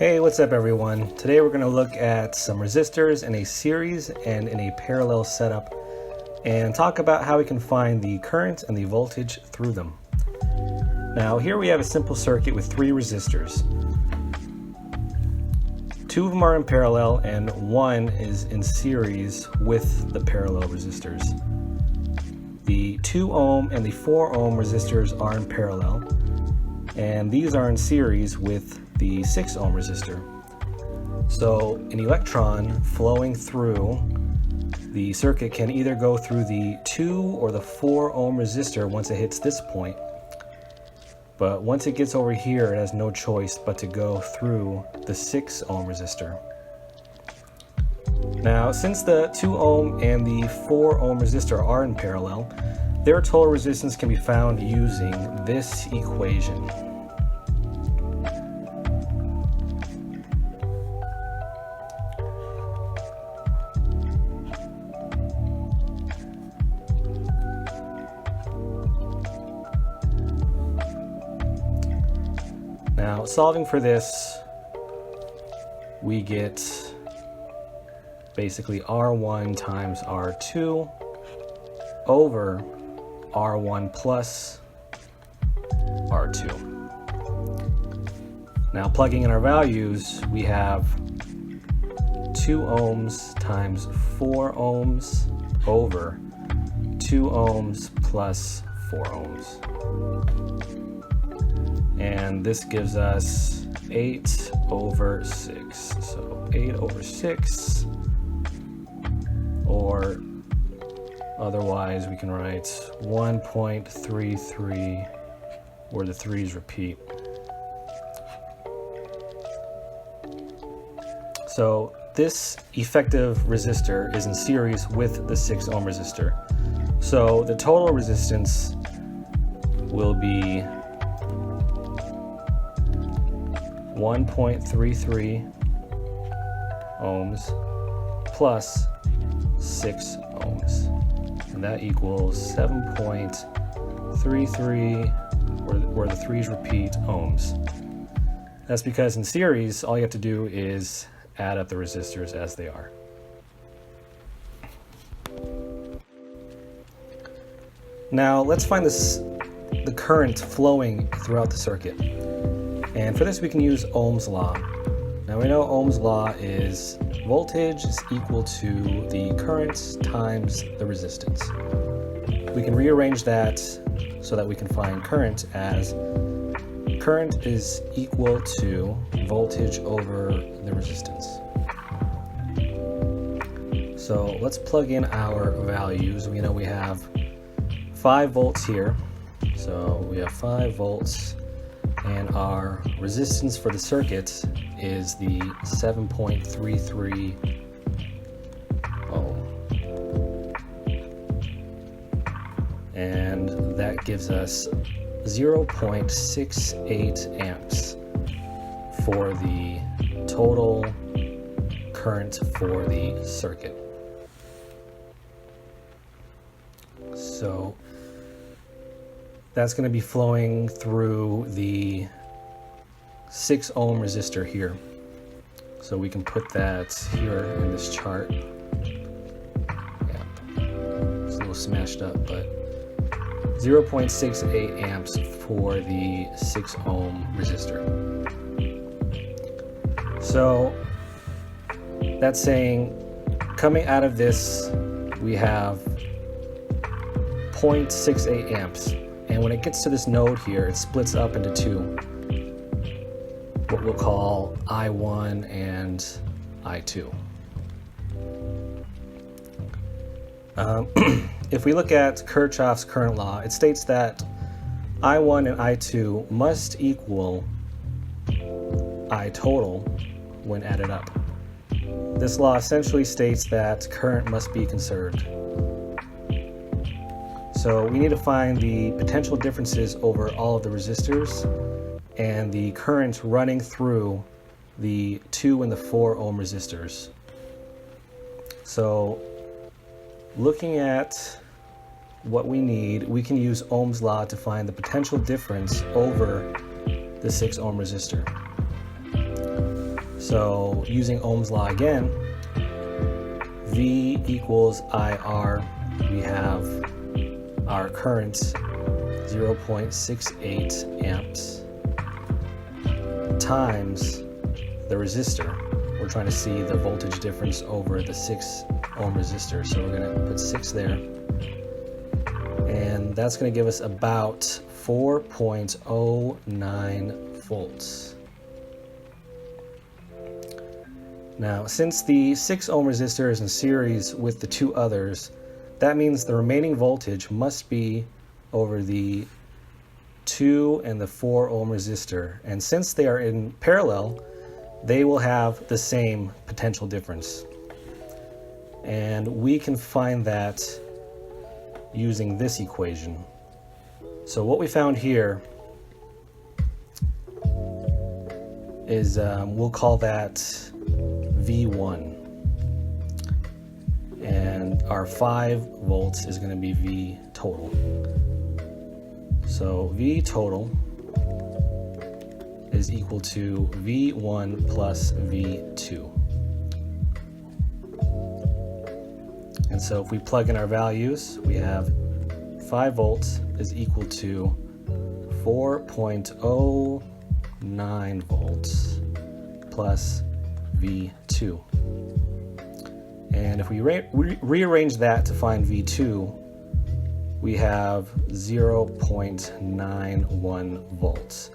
Hey, what's up everyone? Today we're going to look at some resistors in a series and in a parallel setup and talk about how we can find the current and the voltage through them. Now here we have a simple circuit with three resistors. Two of them are in parallel and one is in series with the parallel resistors. The 2 ohm and the 4 ohm resistors are in parallel, and these are in series with the 6 ohm resistor. So an electron flowing through the circuit can either go through the 2 or the 4 ohm resistor once it hits this point. But once it gets over here, it has no choice but to go through the 6 ohm resistor. Now, since the 2 ohm and the 4 ohm resistor are in parallel, their total resistance can be found using this equation. Now, solving for this, we get basically R1 times R2 over R1 plus R2. Now, plugging in our values, we have 2 ohms times 4 ohms over 2 ohms plus 4 ohms. And this gives us 8 over 6. So 8 over 6, or otherwise we can write 1.33, where the 3's repeat. So this effective resistor is in series with the 6 ohm resistor. So the total resistance will be 1.33 ohms plus 6 ohms, and that equals 7.33, where the 3's repeat, ohms. That's because in series, all you have to do is add up the resistors as they are. Now let's find the current flowing throughout the circuit. And for this we can use Ohm's law. Now we know Ohm's law is voltage is equal to the current times the resistance. We can rearrange that so that we can find current as current is equal to voltage over the resistance. So let's plug in our values. We know we have 5 volts here. So we have 5 volts. And our resistance for the circuit is the 7.33 ohm. And that gives us 0.68 amps for the total current for the circuit. So that's going to be flowing through the 6 ohm resistor here. So we can put that here in this chart. Yeah, it's a little smashed up, but 0.68 amps for the 6 ohm resistor. So that's saying coming out of this, we have 0.68 amps. And when it gets to this node here, it splits up into 2, what we'll call I1 and I2. If we look at Kirchhoff's current law, it states that I1 and I2 must equal I total when added up. This law essentially states that current must be conserved. So we need to find the potential differences over all of the resistors and the current running through the 2 and the 4 ohm resistors. So looking at what we need, we can use Ohm's law to find the potential difference over the 6 ohm resistor. So using Ohm's law again, V equals IR. We have our current 0.68 amps times the resistor. We're trying to see the voltage difference over the 6 ohm resistor. So we're going to put 6 there. And that's going to give us about 4.09 volts. Now, since the 6 ohm resistor is in series with the 2 others, that means the remaining voltage must be over the 2 and the 4 ohm resistor. And since they are in parallel, they will have the same potential difference. And we can find that using this equation. So what we found here is, we'll call that V1. And our 5 volts is going to be V total. So V total is equal to V1 plus V2. And so if we plug in our values, we have 5 volts is equal to 4.09 volts plus V2. And if we rearrange that to find V2, we have 0.91 volts.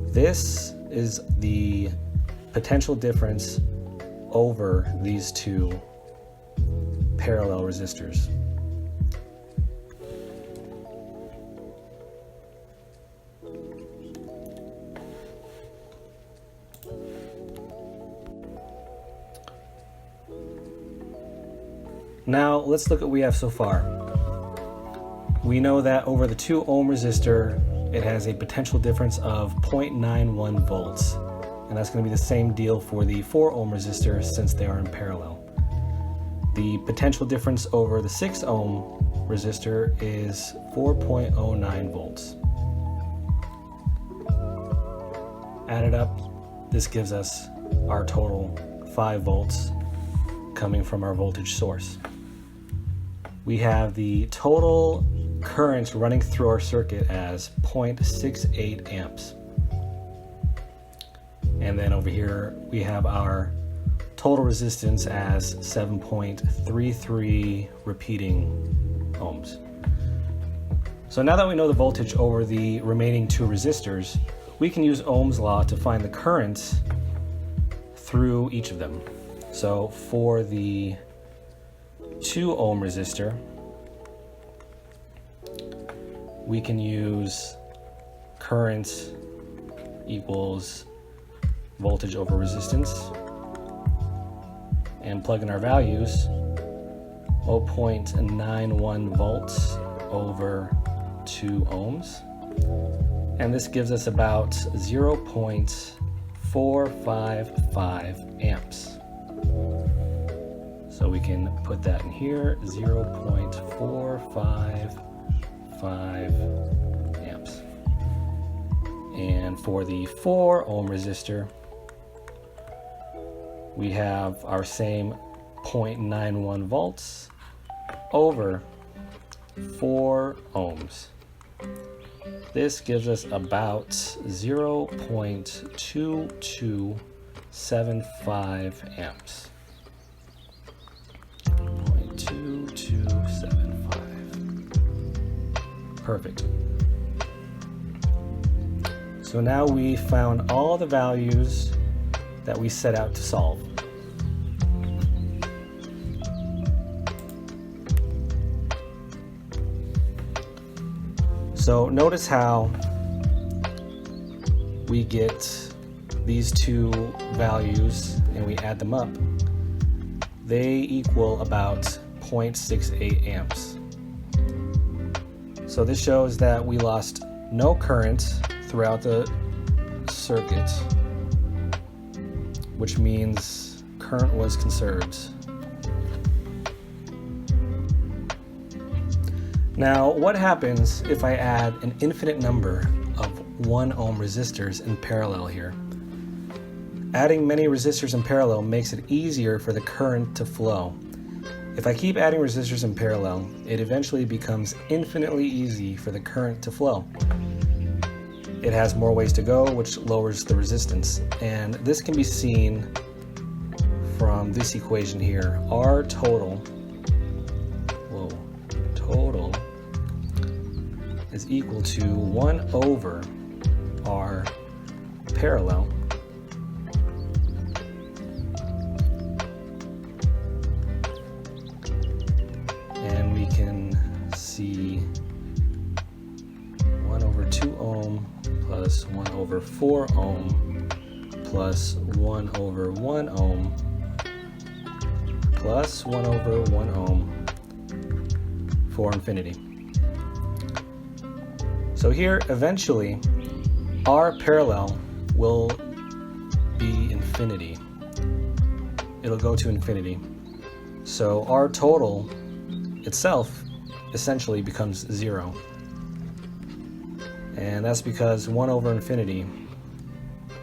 This is the potential difference over these 2 parallel resistors. Now let's look at what we have so far. We know that over the 2 ohm resistor, it has a potential difference of 0.91 volts. And that's going to be the same deal for the 4 ohm resistor since they are in parallel. The potential difference over the 6 ohm resistor is 4.09 volts. Added up, this gives us our total 5 volts coming from our voltage source. We have the total current running through our circuit as 0.68 amps. And then over here we have our total resistance as 7.33 repeating ohms. So now that we know the voltage over the remaining 2 resistors, we can use Ohm's law to find the current through each of them. So for the 2 ohm resistor, we can use current equals voltage over resistance and plug in our values. 0.91 volts over 2 ohms, and this gives us about 0.455 amps. So we can put that in here, 0.455 amps. And for the 4 ohm resistor, we have our same 0.91 volts over 4 ohms. This gives us about 0.2275 amps. 0.2275. Perfect. So now we found all the values that we set out to solve. So notice how we get these 2 values and we add them up. They equal about 0.68 amps. So this shows that we lost no current throughout the circuit, which means current was conserved. Now, what happens if I add an infinite number of 1 ohm resistors in parallel here? Adding many resistors in parallel makes it easier for the current to flow. If I keep adding resistors in parallel, it eventually becomes infinitely easy for the current to flow. It has more ways to go, which lowers the resistance. And this can be seen from this equation here. R total is equal to 1 over R parallel and we can see 1 over 2 ohm plus 1 over 4 ohm plus 1 over 1 ohm plus 1 over 1 ohm for infinity. So here, eventually, R parallel will be infinity. It'll go to infinity. So R total itself essentially becomes 0. And that's because 1 over infinity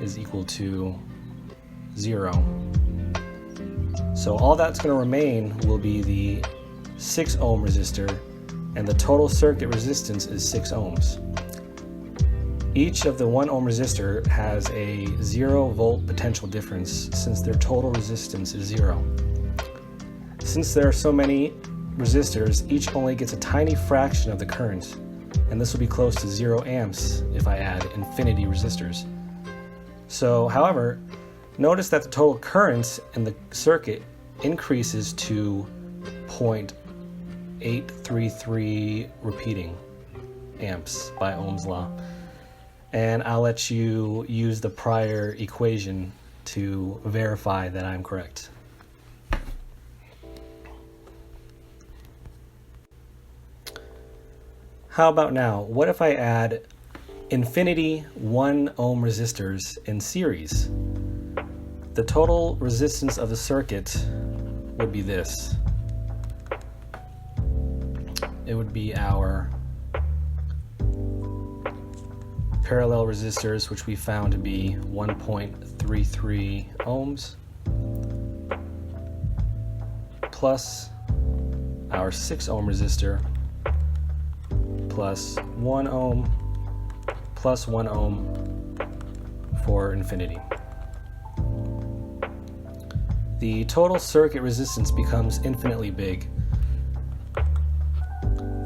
is equal to 0. So all that's going to remain will be the 6 ohm resistor, and the total circuit resistance is 6 ohms. Each of the 1 ohm resistor has a 0 volt potential difference since their total resistance is 0. Since there are so many resistors, each only gets a tiny fraction of the current, and this will be close to 0 amps if I add infinity resistors. So, however, notice that the total current in the circuit increases to 0.833 repeating amps by Ohm's law. And I'll let you use the prior equation to verify that I'm correct. How about now? What if I add infinity 1 ohm resistors in series? The total resistance of the circuit would be this. It would be our parallel resistors, which we found to be 1.33 ohms, plus our 6 ohm resistor, plus 1 ohm, plus 1 ohm for infinity. The total circuit resistance becomes infinitely big.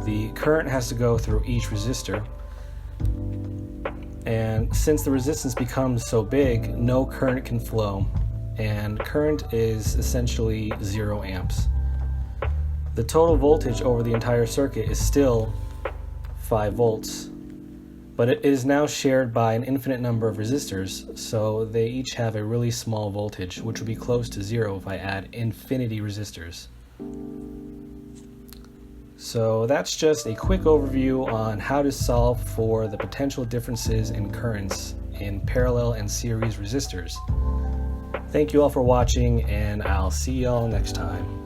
The current has to go through each resistor, and since the resistance becomes so big, no current can flow, and current is essentially 0 amps. The total voltage over the entire circuit is still 5 volts, but it is now shared by an infinite number of resistors, so they each have a really small voltage, which will be close to 0 if I add infinity resistors. So that's just a quick overview on how to solve for the potential differences in currents in parallel and series resistors. Thank you all for watching, and I'll see you all next time.